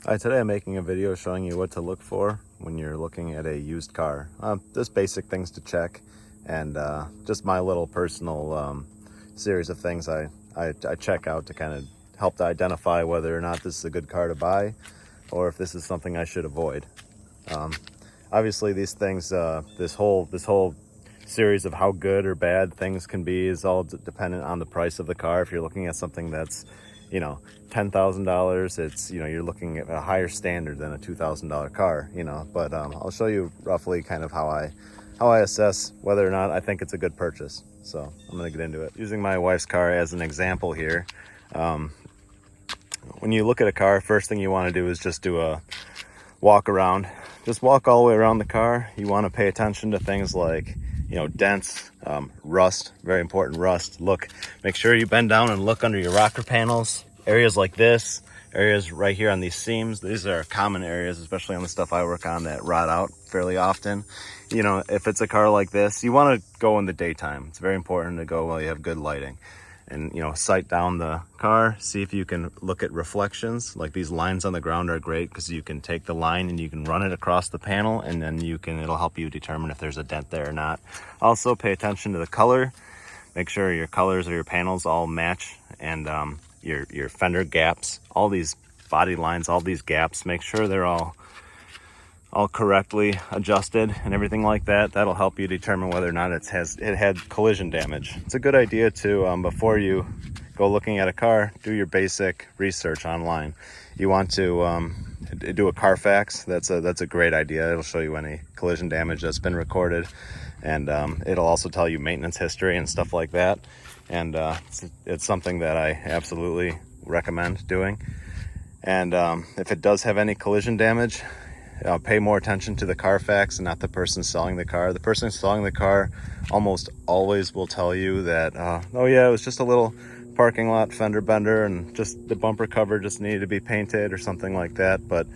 Hi, today I'm making a video showing you what to look for when you're looking at a used car. Just basic things to check, and just my little personal series of things I check out to kind of help to identify whether or not this is a good car to buy or if this is something I should avoid. Obviously these things, this whole series of how good or bad things can be is all dependent on the price of the car. If you're looking at something that's, $10,000, it's, you're looking at a higher standard than a $2,000 car, but I'll show you roughly kind of how I assess whether or not I think it's a good purchase. So I'm going to get into it. Using my wife's car as an example here. When you look at a car, first thing you want to do is just do a walk around. Just walk all the way around the car. You want to pay attention to things like, dents, rust, very important rust. Make sure you bend down and look under your rocker panels. Areas like this, areas right here on these seams, these are common areas, especially on the stuff I work on that rot out fairly often. If it's a car like this, you want to go in the daytime. It's very important to go while you have good lighting. And sight down the car, see if you can look at reflections. Like these lines on the ground are great because you can take the line and you can run it across the panel, and then it'll help you determine if there's a dent there or not. Also pay attention to the color. Make sure your colors of your panels all match, and your fender gaps, all these body lines, all these gaps, make sure they're all correctly adjusted and everything like that. That'll help you determine whether or not it had collision damage. It's a good idea to, before you go looking at a car, do your basic research online. You want to do a Carfax. That's a great idea. It'll show you any collision damage that's been recorded, and it'll also tell you maintenance history and stuff like that. And it's something that I absolutely recommend doing. And if it does have any collision damage, pay more attention to the Carfax and not the person selling the car. The person selling the car almost always will tell you that, oh yeah, it was just a little parking lot fender bender and just the bumper cover just needed to be painted or something like that. But,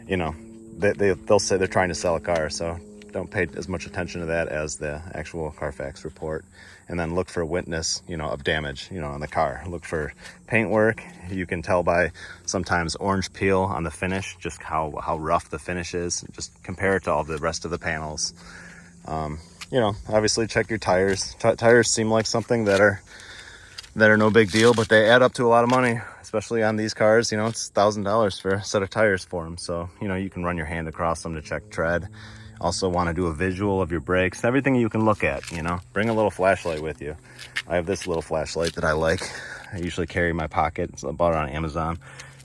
they'll say they're trying to sell a car, so don't pay as much attention to that as the actual Carfax report. And then look for witness, of damage, on the car. Look for paintwork. You can tell by sometimes orange peel on the finish, just how rough the finish is. Just compare it to all the rest of the panels. Obviously check your tires. Tires seem like something that are no big deal, but they add up to a lot of money, especially on these cars. It's $1,000 for a set of tires for them. So, you can run your hand across them to check tread. Also want to do a visual of your brakes, everything you can look at. Bring a little flashlight with you. I have this little flashlight that I like. I usually carry in my pocket. I bought it on Amazon.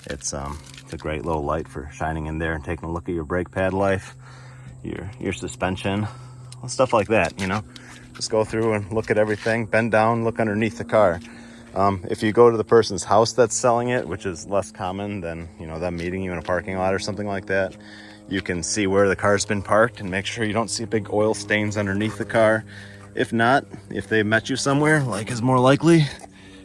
It's a great little light for shining in there and taking a look at your brake pad life, your suspension, stuff like that. Just go through and look at everything, bend down, look underneath the car. If you go to the person's house that's selling it, which is less common than them meeting you in a parking lot or something like that, you can see where the car's been parked and make sure you don't see big oil stains underneath the car. If not, if they met you somewhere, like is more likely,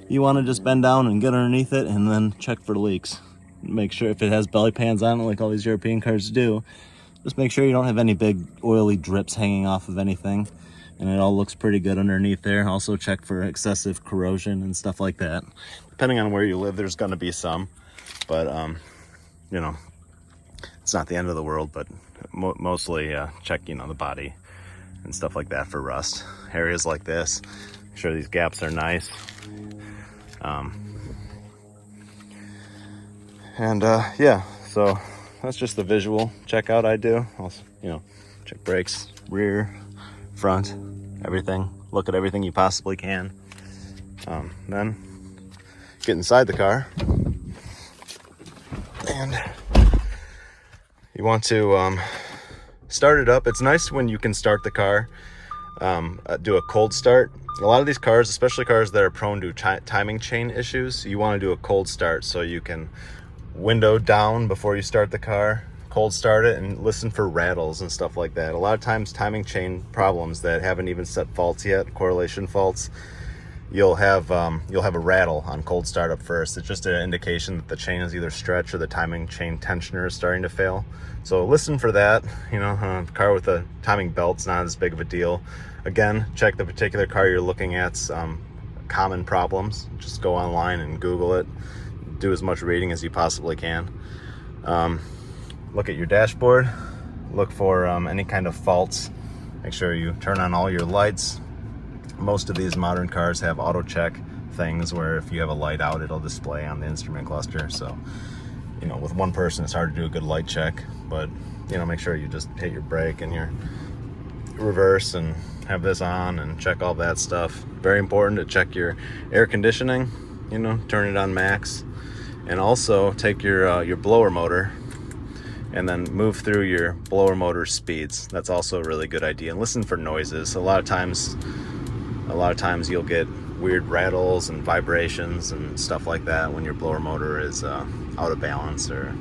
you want to just bend down and get underneath it and then check for leaks. Make sure if it has belly pans on it, like all these European cars do, just make sure you don't have any big oily drips hanging off of anything, and it all looks pretty good underneath there. Also check for excessive corrosion and stuff like that. Depending on where you live, there's going to be some, but it's not the end of the world. But mostly check the body and stuff like that for rust. Areas like this, make sure these gaps are nice. Yeah, so that's just the visual checkout I do. Also, check brakes, rear, front, everything. Look at everything you possibly can. Then get inside the car, and you want to start it up. It's nice when you can start the car, do a cold start. A lot of these cars, especially cars that are prone to timing chain issues, you want to do a cold start so you can window down before you start the car, cold start it, and listen for rattles and stuff like that. A lot of times timing chain problems that haven't even set faults yet, correlation faults, you'll have a rattle on cold startup first. It's just an indication that the chain is either stretched or the timing chain tensioner is starting to fail. So listen for that. A car with a timing belt's not as big of a deal. Again, check the particular car you're looking at. Common problems, just go online and Google it. Do as much reading as you possibly can. Look at your dashboard, look for any kind of faults. Make sure you turn on all your lights. Most of these modern cars have auto check things where if you have a light out, it'll display on the instrument cluster. So, you know, with one person, it's hard to do a good light check, but, you know, make sure you just hit your brake and your reverse and have this on and check all that stuff. Very important to check your air conditioning, you know, turn it on max, and also take your blower motor and then move through your blower motor speeds. That's also a really good idea. And listen for noises. A lot of times you'll get weird rattles and vibrations and stuff like that when your blower motor is out of balance, or,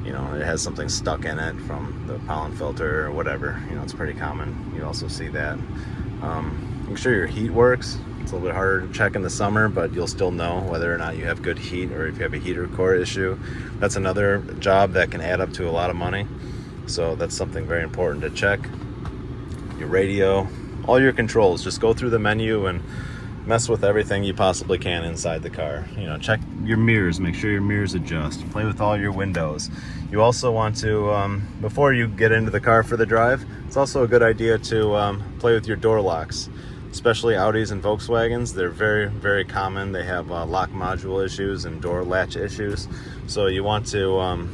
you know, it has something stuck in it from the pollen filter or whatever. You know, it's pretty common. You also see that. Make sure your heat works. It's a little bit harder to check in the summer, but you'll still know whether or not you have good heat or if you have a heater core issue. That's another job that can add up to a lot of money. So that's something very important to check. Your radio, all your controls. Just go through the menu and mess with everything you possibly can inside the car. You know, check your mirrors, make sure your mirrors adjust. Play with all your windows. You also want to, before you get into the car for the drive, it's also a good idea to play with your door locks. Especially Audis and Volkswagens, they're very, very common. They have lock module issues and door latch issues. So you want to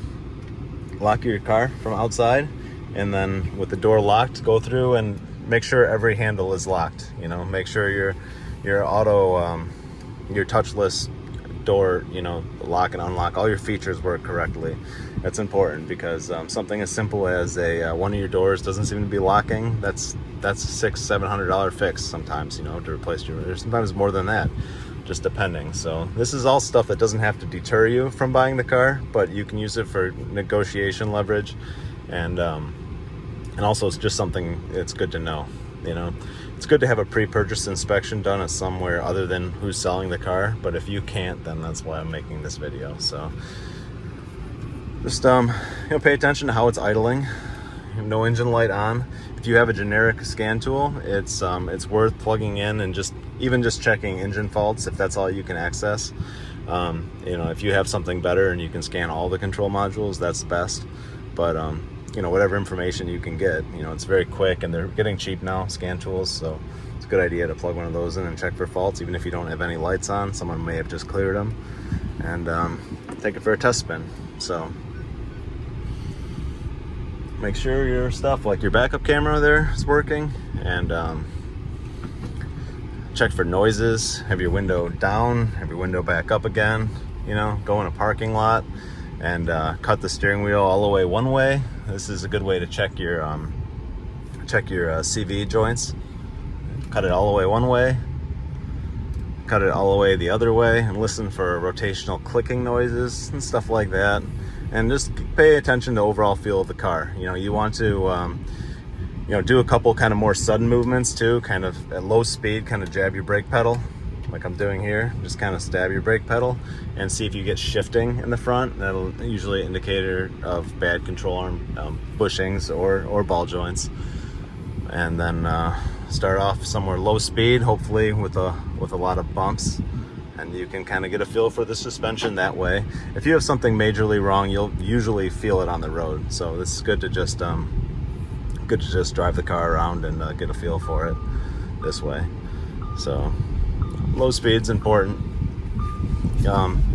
lock your car from outside, and then with the door locked, go through and make sure every handle is locked. You know, make sure your auto, your touchless door, you know, lock and unlock, all your features work correctly. That's important because something as simple as one of your doors doesn't seem to be locking, that's a $600-700 fix sometimes, you know, to replace your, sometimes more than that, just depending. So this is all stuff that doesn't have to deter you from buying the car, but you can use it for negotiation leverage, and also it's just something it's good to know. You know, it's good to have a pre-purchase inspection done at somewhere other than who's selling the car, but if you can't, then that's why I'm making this video. So just you know, pay attention to how it's idling. No engine light on. If you have a generic scan tool, it's worth plugging in and just checking engine faults if that's all you can access. You know, if you have something better and you can scan all the control modules, that's best. But you know, whatever information you can get, you know, it's very quick and they're getting cheap now, scan tools, so it's a good idea to plug one of those in and check for faults, even if you don't have any lights on. Someone may have just cleared them, and take it for a test spin. So make sure your stuff like your backup camera there is working, and check for noises. Have your window down, have your window back up again. You know, go in a parking lot and cut the steering wheel all the way one way. This is a good way to check your CV joints. Cut it all the way one way, cut it all the way the other way, and listen for rotational clicking noises and stuff like that. And just pay attention to the overall feel of the car. You know, you want to you know, do a couple kind of more sudden movements too, kind of at low speed, kind of jab your brake pedal like I'm doing here. Just kind of stab your brake pedal and see if you get shifting in the front. That'll usually an indicator of bad control arm bushings or ball joints. And then start off somewhere low speed, hopefully with a lot of bumps, and you can kind of get a feel for the suspension that way. If you have something majorly wrong, you'll usually feel it on the road. So this is good to just drive the car around and get a feel for it this way. So low speed's important.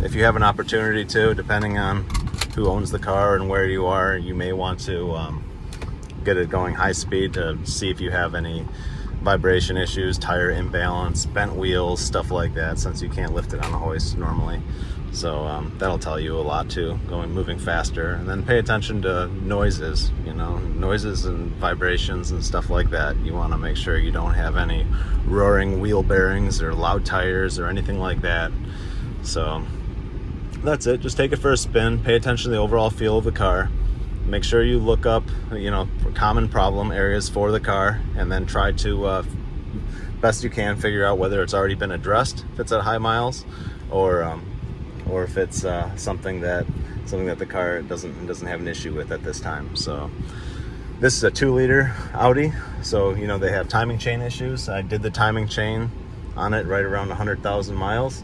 If you have an opportunity to, depending on who owns the car and where you are, you may want to get it going high speed to see if you have any vibration issues, tire imbalance, bent wheels, stuff like that, since you can't lift it on a hoist normally. So that'll tell you a lot too, moving faster. And then pay attention to noises, you know, noises and vibrations and stuff like that. You want to make sure you don't have any roaring wheel bearings or loud tires or anything like that. So that's it. Just take it for a spin, pay attention to the overall feel of the car. Make sure you look up, you know, common problem areas for the car, and then try to, best you can, figure out whether it's already been addressed, if it's at high miles, or if it's something that the car doesn't have an issue with at this time. So this is a 2-liter Audi, so you know they have timing chain issues. I did the timing chain on it right around 100,000 miles,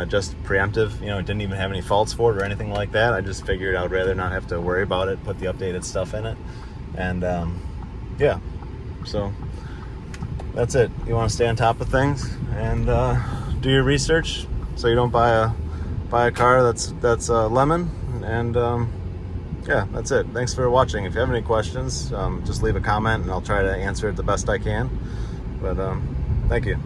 just preemptive. You know, it didn't even have any faults for it or anything like that. I just figured I'd rather not have to worry about it, put the updated stuff in it. And yeah, so that's it. You want to stay on top of things and do your research so you don't buy a car that's lemon. And yeah, that's it. Thanks for watching. If you have any questions, just leave a comment and I'll try to answer it the best I can. But thank you.